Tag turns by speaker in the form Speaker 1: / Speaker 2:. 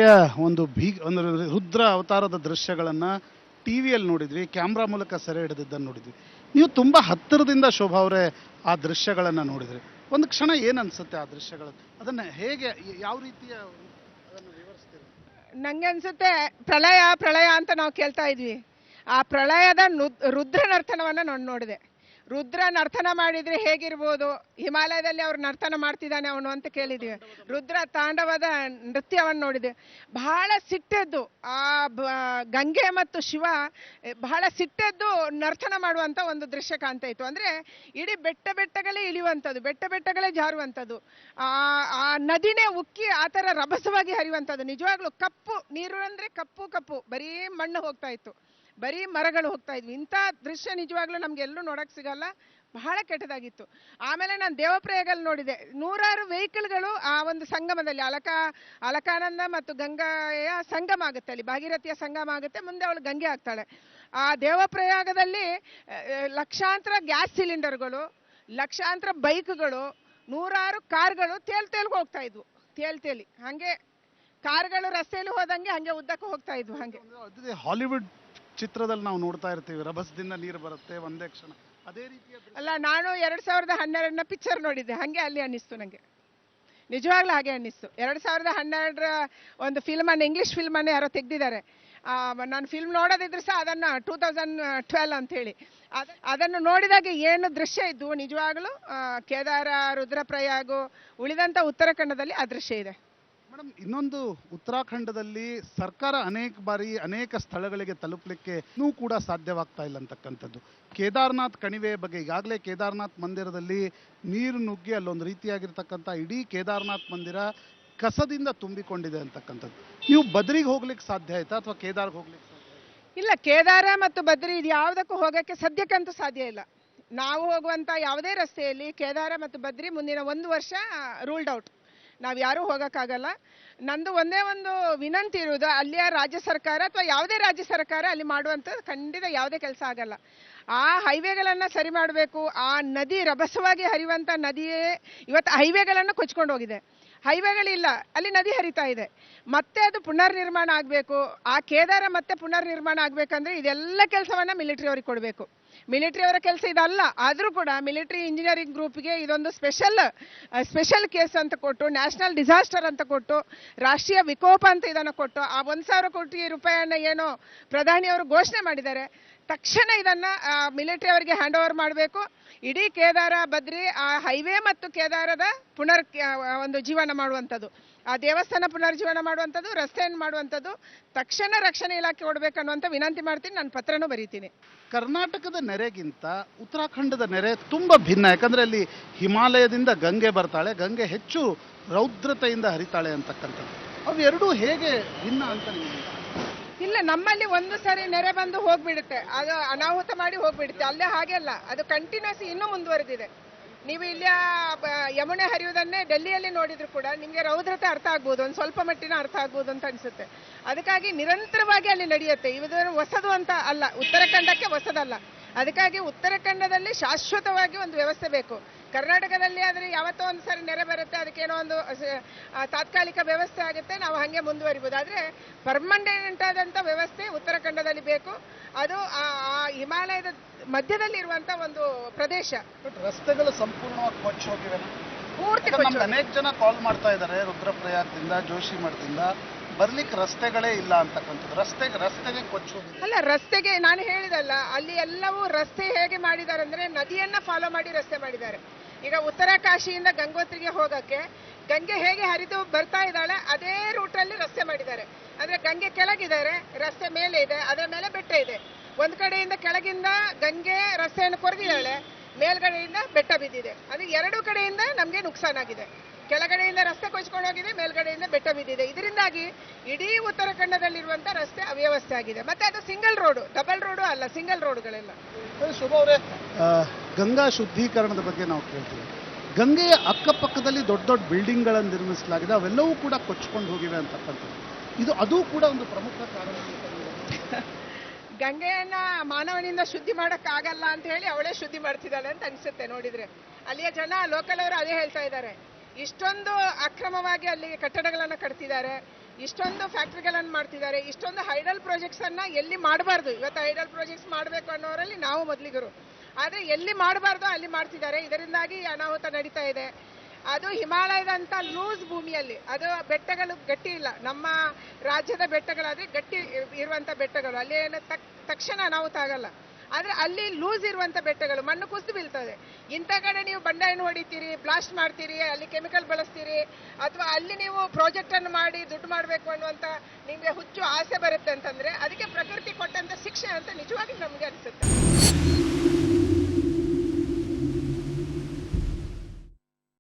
Speaker 1: ಗಂಗೆಯ ಒಂದು ರುದ್ರ ಅವತಾರದ ದೃಶ್ಯಗಳನ್ನು ಟಿವಿಯಲ್ಲಿ ನೋಡಿದ್ವಿ, ಕ್ಯಾಮ್ರಾ ಮೂಲಕ ಸೆರೆ ಹಿಡಿದಿದ್ದನ್ನು ನೋಡಿದ್ವಿ. ನೀವು ತುಂಬ ಹತ್ತಿರದಿಂದ ಶೋಭಾ ಅವರೇ ಆ ದೃಶ್ಯಗಳನ್ನು ನೋಡಿದ್ರಿ. ಒಂದು ಕ್ಷಣ ಏನು ಅನ್ಸುತ್ತೆ ಆ ದೃಶ್ಯಗಳು? ಅದನ್ನು ಹೇಗೆ ಯಾವ ರೀತಿಯ ಅದನ್ನು ವಿವರಿಸ್ತೀರಿ?
Speaker 2: ನಂಗೆ ಅನ್ಸುತ್ತೆ ಪ್ರಳಯ ಪ್ರಳಯ ಅಂತ ನಾವು ಕೇಳ್ತಾ ಇದ್ವಿ. ಆ ಪ್ರಳಯದ ರುದ್ರ ನರ್ತನವನ್ನು ನಾನು ನೋಡಿದೆ. ರುದ್ರ ನರ್ತನ ಮಾಡಿದ್ರೆ ಹೇಗಿರ್ಬೋದು, ಹಿಮಾಲಯದಲ್ಲಿ ಅವ್ರು ನರ್ತನ ಮಾಡ್ತಿದ್ದಾನೆ ಅವನು ಅಂತ ಕೇಳಿದ್ವಿ. ರುದ್ರ ತಾಂಡವದ ನೃತ್ಯವನ್ನು ನೋಡಿದೆ. ಬಹಳ ಸಿಟ್ಟೆದ್ದು ಆ ಗಂಗೆ ಮತ್ತು ಶಿವ ಬಹಳ ಸಿಟ್ಟೆದ್ದು ನರ್ತನ ಮಾಡುವಂತ ಒಂದು ದೃಶ್ಯ ಕಾಣ್ತಾ ಇತ್ತು. ಅಂದ್ರೆ ಇಡೀ ಬೆಟ್ಟಗಳೇ ಇಳಿಯುವಂಥದ್ದು, ಬೆಟ್ಟಗಳೇ ಜಾರುವಂಥದ್ದು, ಆ ನದಿನೇ ಉಕ್ಕಿ ಆ ಥರ ರಭಸವಾಗಿ ಹರಿಯುವಂಥದ್ದು. ನಿಜವಾಗ್ಲೂ ಕಪ್ಪು ನೀರು ಅಂದ್ರೆ ಕಪ್ಪು ಬರೀ ಮಣ್ಣು ಹೋಗ್ತಾ ಇತ್ತು, ಬರೀ ಮರಗಳು ಹೋಗ್ತಾ ಇದ್ವಿ. ಇಂಥ ದೃಶ್ಯ ನಿಜವಾಗ್ಲೂ ನಮ್ಗೆ ಎಲ್ಲೂ ನೋಡಕ್ ಸಿಗಲ್ಲ. ಬಹಳ ಕೆಟ್ಟದಾಗಿತ್ತು. ಆಮೇಲೆ ನಾನು ದೇವಪ್ರಯಾಗಲ್ಲಿ ನೋಡಿದೆ, ನೂರಾರು ವೆಹಿಕಲ್ಗಳು ಆ ಒಂದು ಸಂಗಮದಲ್ಲಿ ಅಲಕಾನಂದ ಮತ್ತು ಗಂಗೆಯ ಸಂಗಮ ಆಗುತ್ತೆ, ಅಲ್ಲಿ ಭಾಗೀರಥಿಯ ಸಂಗಮ ಆಗುತ್ತೆ, ಮುಂದೆ ಅವಳು ಗಂಗೆ ಆಗ್ತಾಳೆ. ಆ ದೇವಪ್ರಯಾಗದಲ್ಲಿ ಲಕ್ಷಾಂತರ ಗ್ಯಾಸ್ ಸಿಲಿಂಡರ್ಗಳು, ಲಕ್ಷಾಂತರ ಬೈಕ್ಗಳು, ನೂರಾರು ಕಾರ್ಗಳು ತೇಲ್ಗೆ ಹೋಗ್ತಾ ಇದ್ವು. ತೇಲಿ ಹಂಗೆ ಕಾರ್ಗಳು ರಸ್ತೆಯಲ್ಲಿ ಹೋದಂಗೆ ಹಂಗೆ ಉದ್ದಕ್ಕೆ ಹೋಗ್ತಾ ಇದ್ವು. ಹಂಗೆ
Speaker 1: ಹಾಲಿವುಡ್ ಚಿತ್ರದಲ್ಲಿ ನಾವು ನೋಡ್ತಾ ಇರ್ತೀವಿ, ರಭಸದಿಂದ ನೀರು ಬರುತ್ತೆ ಒಂದೇ ಕ್ಷಣ, ಅದೇ ರೀತಿಯ
Speaker 2: ಅಲ್ಲ. ನಾನು 2012 ಪಿಕ್ಚರ್ ನೋಡಿದ್ದೆ, ಹಂಗೆ ಅಲ್ಲಿ ಅನ್ನಿಸ್ತು ನನಗೆ. ನಿಜವಾಗ್ಲೂ ಹಾಗೆ ಅನ್ನಿಸ್ತು. 2012 ಒಂದು ಫಿಲ್ಮನ್ನು, ಇಂಗ್ಲಿಷ್ ಫಿಲ್ಮನ್ನು ಯಾರೋ ತೆಗ್ದಿದ್ದಾರೆ. ನಾನು ಫಿಲ್ಮ್ ನೋಡೋದಿದ್ರು ಸಹ ಅದನ್ನು 2012 ಅಂತ ಹೇಳಿ ಅದನ್ನು ನೋಡಿದಾಗ ಏನು ದೃಶ್ಯ ಇದ್ದು, ನಿಜವಾಗ್ಲೂ ಕೇದಾರ, ರುದ್ರಪ್ರಯಾಗ, ಉಳಿದಂಥ ಉತ್ತರಾಖಂಡದಲ್ಲಿ ಆ ದೃಶ್ಯ ಇದೆ.
Speaker 1: ಮೇಡಮ್, ಇನ್ನೊಂದು ಉತ್ತರಾಖಂಡದಲ್ಲಿ ಸರ್ಕಾರ ಅನೇಕ ಬಾರಿ ಅನೇಕ ಸ್ಥಳಗಳಿಗೆ ತಲುಪಲಿಕ್ಕೆ ಇನ್ನೂ ಕೂಡ ಸಾಧ್ಯವಾಗ್ತಾ ಇಲ್ಲ ಅಂತಕ್ಕಂಥದ್ದು. ಕೇದಾರ್ನಾಥ್ ಕಣಿವೆ ಬಗ್ಗೆ ಈಗಾಗಲೇ ಕೇದಾರ್ನಾಥ್ ಮಂದಿರದಲ್ಲಿ ನೀರು ನುಗ್ಗಿ ಅಲ್ಲೊಂದು ರೀತಿಯಾಗಿರ್ತಕ್ಕಂಥ ಇಡೀ ಕೇದಾರ್ನಾಥ್ ಮಂದಿರ ಕಸದಿಂದ ತುಂಬಿಕೊಂಡಿದೆ ಅಂತಕ್ಕಂಥದ್ದು. ನೀವು ಬದ್ರಿಗೆ ಹೋಗ್ಲಿಕ್ಕೆ ಸಾಧ್ಯ ಆಯ್ತಾ ಅಥವಾ ಕೇದಾರ್ಗೆ ಹೋಗ್ಲಿಕ್ಕೆ ಸಾಧ್ಯ ಆಯ್ತಾ?
Speaker 2: ಇಲ್ಲ, ಕೇದಾರ ಮತ್ತು ಬದ್ರಿ ಇದು ಯಾವುದಕ್ಕೂ ಹೋಗೋಕ್ಕೆ ಸದ್ಯಕ್ಕಂತೂ ಸಾಧ್ಯ ಇಲ್ಲ. ನಾವು ಹೋಗುವಂಥ ಯಾವುದೇ ರಸ್ತೆಯಲ್ಲಿ ಕೇದಾರ ಮತ್ತು ಬದ್ರಿ ಮುಂದಿನ 1 ವರ್ಷ ರೂಲ್ಡ್ ಔಟ್, ನಾವು ಯಾರೂ ಹೋಗೋಕ್ಕಾಗಲ್ಲ. ನಂದು ಒಂದೇ ಒಂದು ವಿನಂತಿ ಇರುವುದು, ಅಲ್ಲಿಯ ರಾಜ್ಯ ಸರ್ಕಾರ ಅಥವಾ ಯಾವುದೇ ರಾಜ್ಯ ಸರ್ಕಾರ ಅಲ್ಲಿ ಮಾಡುವಂಥದ್ದು ಖಂಡಿತ ಯಾವುದೇ ಕೆಲಸ ಆಗಲ್ಲ. ಆ ಹೈವೇಗಳನ್ನು ಸರಿ ಮಾಡಬೇಕು. ಆ ನದಿ ರಭಸವಾಗಿ ಹರಿಯುವಂಥ ನದಿಯೇ ಇವತ್ತು ಹೈವೇಗಳನ್ನು ಕೊಚ್ಕೊಂಡು ಹೋಗಿದೆ. ಹೈವೇಗಳಿಲ್ಲ, ಅಲ್ಲಿ ನದಿ ಹರಿತಾ ಇದೆ. ಮತ್ತೆ ಅದು ಪುನರ್ ನಿರ್ಮಾಣ ಆಗಬೇಕು. ಆ ಕೇದಾರ ಮತ್ತೆ ಪುನರ್ ನಿರ್ಮಾಣ ಆಗಬೇಕಂದ್ರೆ ಇದೆಲ್ಲ ಕೆಲಸವನ್ನು ಮಿಲಿಟರಿ ಅವ್ರಿಗೆ ಕೊಡಬೇಕು. ಮಿಲಿಟರಿ ಅವರ ಕೆಲಸ ಇದಲ್ಲ. ಆದರೂ ಕೂಡ ಮಿಲಿಟರಿ ಇಂಜಿನಿಯರಿಂಗ್ ಗ್ರೂಪ್ಗೆ ಇದೊಂದು ಸ್ಪೆಷಲ್ ಕೇಸ್ ಅಂತ ಕೊಟ್ಟು, ನ್ಯಾಷನಲ್ ಡಿಸಾಸ್ಟರ್ ಅಂತ ಕೊಟ್ಟು, ರಾಷ್ಟ್ರೀಯ ವಿಕೋಪ ಅಂತ ಇದನ್ನು ಕೊಟ್ಟು, ಆ 1,000 ಕೋಟಿ ರೂಪಾಯಿಯನ್ನು ಏನೋ ಪ್ರಧಾನಿಯವರು ಘೋಷಣೆ ಮಾಡಿದ್ದಾರೆ. ತಕ್ಷಣ ಇದನ್ನು ಮಿಲಿಟರಿ ಅವರಿಗೆ ಹ್ಯಾಂಡ್ ಓವರ್ ಮಾಡಬೇಕು. ಇಡೀ ಕೇದಾರ ಬದ್ರಿ ಆ ಹೈವೇ ಮತ್ತು ಕೇದಾರದ ಒಂದು ಜೀವನ ಮಾಡುವಂಥದ್ದು, ಆ ದೇವಸ್ಥಾನ ಪುನರ್ಜೀವನ ಮಾಡುವಂಥದ್ದು, ರಸ್ತೆಯನ್ನು ಮಾಡುವಂಥದ್ದು ತಕ್ಷಣ ರಕ್ಷಣೆ ಇಲಾಖೆ ಕೊಡಬೇಕನ್ನುವಂಥ ವಿನಂತಿ ಮಾಡ್ತೀನಿ. ನಾನು ಪತ್ರನೂ ಬರೀತೀನಿ.
Speaker 1: ಕರ್ನಾಟಕದ ನೆರೆಗಿಂತ ಉತ್ತರಾಖಂಡದ ನೆರೆ ತುಂಬ ಭಿನ್ನ. ಯಾಕಂದರೆ ಅಲ್ಲಿ ಹಿಮಾಲಯದಿಂದ ಗಂಗೆ ಬರ್ತಾಳೆ, ಗಂಗೆ ಹೆಚ್ಚು ರೌದ್ರತೆಯಿಂದ ಹರಿತಾಳೆ ಅಂತಕ್ಕಂಥದ್ದು. ಅವೆರಡೂ ಹೇಗೆ ಭಿನ್ನ ಅಂತ ನಿಮಗೆ?
Speaker 2: ಇಲ್ಲ, ನಮ್ಮಲ್ಲಿ ಒಂದು ಸಾರಿ ನೆರೆ ಬಂದು ಹೋಗ್ಬಿಡುತ್ತೆ, ಅದು ಅನಾಹುತ ಮಾಡಿ ಹೋಗ್ಬಿಡುತ್ತೆ. ಅಲ್ಲೇ ಹಾಗೆಲ್ಲ, ಅದು ಕಂಟಿನ್ಯೂಸ್ ಇನ್ನೂ ಮುಂದುವರೆದಿದೆ. ನೀವು ಇಲ್ಲಿ ಯಮುನೆ ಹರಿಯುವುದನ್ನೇ ಡೆಲ್ಲಿಯಲ್ಲಿ ನೋಡಿದ್ರು ಕೂಡ ನಿಮಗೆ ರೌದ್ರತೆ ಅರ್ಥ ಆಗ್ಬೋದು, ಒಂದು ಸ್ವಲ್ಪ ಮಟ್ಟಿನ ಅರ್ಥ ಆಗ್ಬೋದು ಅಂತ ಅನಿಸುತ್ತೆ. ಅದಕ್ಕಾಗಿ ನಿರಂತರವಾಗಿ ಅಲ್ಲಿ ನಡೆಯುತ್ತೆ. ಇದು ಹೊಸದು ಅಂತ ಅಲ್ಲ, ಉತ್ತರಾಖಂಡಕ್ಕೆ ಹೊಸದಲ್ಲ. ಅದಕ್ಕಾಗಿ ಉತ್ತರಾಖಂಡದಲ್ಲಿ ಶಾಶ್ವತವಾಗಿ ಒಂದು ವ್ಯವಸ್ಥೆ ಬೇಕು. ಕರ್ನಾಟಕದಲ್ಲಿ ಆದರೆ ಯಾವತ್ತೋ ಒಂದು ಸಾರಿ ನೆರೆ ಬರುತ್ತೆ, ಅದಕ್ಕೇನೋ ಒಂದು ತಾತ್ಕಾಲಿಕ ವ್ಯವಸ್ಥೆ ಆಗುತ್ತೆ, ನಾವು ಹಾಗೆ ಮುಂದುವರಿಬೋದು. ಆದರೆ ಪರ್ಮನೆಂಟ್ ಆದಂಥ ವ್ಯವಸ್ಥೆ ಉತ್ತರಾಖಂಡದಲ್ಲಿ ಬೇಕು. ಅದು ಆ ಹಿಮಾಲಯದ ಮಧ್ಯದಲ್ಲಿ ಇರುವಂಥ ಒಂದು ಪ್ರದೇಶ.
Speaker 1: ರಸ್ತೆಗಳು ಸಂಪೂರ್ಣವಾಗಿ ಕೊಚ್ಚಿ ಹೋಗಿವೆ.
Speaker 2: ಪೂರ್ತಿ
Speaker 1: ಅನೇಕ ಜನ ಕಾಲ್ ಮಾಡ್ತಾ ಇದ್ದಾರೆ, ರುದ್ರಪ್ರಯಾಗದಿಂದ ಜೋಶಿಮಠದಿಂದ ಬರ್ಲಿಕ್ಕೆ ರಸ್ತೆಗಳೇ ಇಲ್ಲ ಅಂತಕ್ಕಂಥದ್ದು. ರಸ್ತೆಗೆ ಕೊಚ್ಚು
Speaker 2: ಅಲ್ಲ, ರಸ್ತೆಗೆ ನಾನು ಹೇಳಿದಲ್ಲ, ಅಲ್ಲಿ ಎಲ್ಲವೂ ರಸ್ತೆ ಹೇಗೆ ಮಾಡಿದ್ದಾರೆ ಅಂದ್ರೆ ನದಿಯನ್ನ ಫಾಲೋ ಮಾಡಿ ರಸ್ತೆ ಮಾಡಿದ್ದಾರೆ. ಈಗ ಉತ್ತರ ಕಾಶಿಯಿಂದ ಗಂಗೋತ್ರಿಗೆ ಹೋಗಕ್ಕೆ ಗಂಗೆ ಹೇಗೆ ಹರಿದು ಬರ್ತಾ ಇದ್ದಾಳೆ ಅದೇ ರೂಟಲ್ಲಿ ರಸ್ತೆ ಮಾಡಿದ್ದಾರೆ. ಅಂದ್ರೆ ಗಂಗೆ ಕೆಳಗಿದ್ದಾರೆ, ರಸ್ತೆ ಮೇಲೆ ಇದೆ, ಅದರ ಮೇಲೆ ಬೆಟ್ಟ ಇದೆ. ಒಂದ್ ಕಡೆಯಿಂದ ಕೆಳಗಿಂದ ಗಂಗೆ ರಸ್ತೆಯನ್ನು ಕೊರೆದಿದ್ದಾಳೆ, ಮೇಲ್ಗಡೆಯಿಂದ ಬೆಟ್ಟ ಬಿದ್ದಿದೆ. ಅದು 2 ಕಡೆಯಿಂದ ನಮ್ಗೆ ನುಕ್ಸಾನಾಗಿದೆ. ಕೆಳಗಡೆಯಿಂದ ರಸ್ತೆ ಕೊಚ್ಕೊಂಡು ಹೋಗಿದೆ, ಮೇಲ್ಗಡೆಯಿಂದ ಬೆಟ್ಟ ಬಿದ್ದಿದೆ. ಇದರಿಂದಾಗಿ ಇಡೀ ಉತ್ತರಾಖಂಡದಲ್ಲಿರುವಂತ ರಸ್ತೆ ಅವ್ಯವಸ್ಥೆ ಆಗಿದೆ. ಮತ್ತೆ ಅದು ಸಿಂಗಲ್ ರೋಡು, ಡಬಲ್ ರೋಡು ಅಲ್ಲ, ಸಿಂಗಲ್ ರೋಡ್ಗಳೆಲ್ಲ.
Speaker 1: ಶೋಭಾ ಅವರೇ, ಗಂಗಾ ಶುದ್ಧೀಕರಣದ ಬಗ್ಗೆ ನಾವು ಕೇಳ್ತೀವಿ. ಗಂಗೆಯ ಅಕ್ಕಪಕ್ಕದಲ್ಲಿ ದೊಡ್ಡ ದೊಡ್ಡ ಬಿಲ್ಡಿಂಗ್ಗಳನ್ನು ನಿರ್ಮಿಸಲಾಗಿದೆ, ಅವೆಲ್ಲವೂ ಕೂಡ ಕೊಚ್ಕೊಂಡು ಹೋಗಿವೆ ಅಂತಕ್ಕಂಥದ್ದು. ಅದು ಕೂಡ ಒಂದು ಪ್ರಮುಖ ಕಾರಣ.
Speaker 2: ಗಂಗೆಯನ್ನ ಮಾನವನಿಂದ ಶುದ್ಧಿ ಮಾಡಕ್ಕಾಗಲ್ಲ ಅಂತ ಹೇಳಿ ಅವಳೇ ಶುದ್ಧಿ ಮಾಡ್ತಿದ್ದಾಳೆ ಅಂತ ಅನ್ಸುತ್ತೆ ನೋಡಿದ್ರೆ. ಅಲ್ಲಿಯ ಜನ ಲೋಕಲ್ ಅವರು ಅದೇ ಹೇಳ್ತಾ ಇದ್ದಾರೆ. ಇಷ್ಟೊಂದು ಅಕ್ರಮವಾಗಿ ಅಲ್ಲಿ ಕಟ್ಟಡಗಳನ್ನು ಕಟ್ತಿದ್ದಾರೆ, ಇಷ್ಟೊಂದು ಫ್ಯಾಕ್ಟ್ರಿಗಳನ್ನು ಮಾಡ್ತಿದ್ದಾರೆ, ಇಷ್ಟೊಂದು ಹೈಡಲ್ ಪ್ರಾಜೆಕ್ಟ್ಸ್ ಅನ್ನ ಎಲ್ಲಿ ಮಾಡಬಾರ್ದು. ಇವತ್ತು ಹೈಡಲ್ ಪ್ರಾಜೆಕ್ಟ್ಸ್ ಮಾಡಬೇಕು ಅನ್ನೋರಲ್ಲಿ ನಾವು ಮೊದಲಿಗರು, ಆದ್ರೆ ಎಲ್ಲಿ ಮಾಡಬಾರ್ದು ಅಲ್ಲಿ ಮಾಡ್ತಿದ್ದಾರೆ. ಇದರಿಂದಾಗಿ ಅನಾಹುತ ನಡೀತಾ ಇದೆ. ಅದು ಹಿಮಾಲಯದಂತ ಲೂಸ್ ಭೂಮಿಯಲ್ಲಿ, ಅದು ಬೆಟ್ಟಗಳು ಗಟ್ಟಿ ಇಲ್ಲ. ನಮ್ಮ ರಾಜ್ಯದ ಬೆಟ್ಟಗಳಾದ್ರೆ ಗಟ್ಟಿ ಇರುವಂತ ಬೆಟ್ಟಗಳು, ಅಲ್ಲಿ ಏನು ತಕ್ಷಣ ಅನಾಹುತ ಆಗಲ್ಲ. ಆದ್ರೆ ಅಲ್ಲಿ ಲೂಸ್ ಇರುವಂತ ಬೆಟ್ಟಗಳು, ಮಣ್ಣು ಕುಸಿದು ಬೀಳ್ತದೆ. ಇಂಥ ಕಡೆ ನೀವು ಬಂಡೆಯನ್ನು ಹೊಡಿತೀರಿ, ಬ್ಲಾಸ್ಟ್ ಮಾಡ್ತೀರಿ, ಅಲ್ಲಿ ಕೆಮಿಕಲ್ ಬಳಸ್ತೀರಿ, ಅಥವಾ ಅಲ್ಲಿ ನೀವು ಪ್ರಾಜೆಕ್ಟ್ ಅನ್ನು ಮಾಡಿ ದುಡ್ಡು ಮಾಡಬೇಕು ಅನ್ನುವಂತ ನಿಮ್ಗೆ ಹುಚ್ಚು ಆಸೆ ಬರುತ್ತೆ ಅಂತಂದ್ರೆ ಅದಕ್ಕೆ ಪ್ರಕೃತಿ ಕೊಟ್ಟಂತ ಶಿಕ್ಷೆ ಅಂತ ನಿಜವಾಗಿ ನಮ್ಗೆ ಅನಿಸುತ್ತೆ.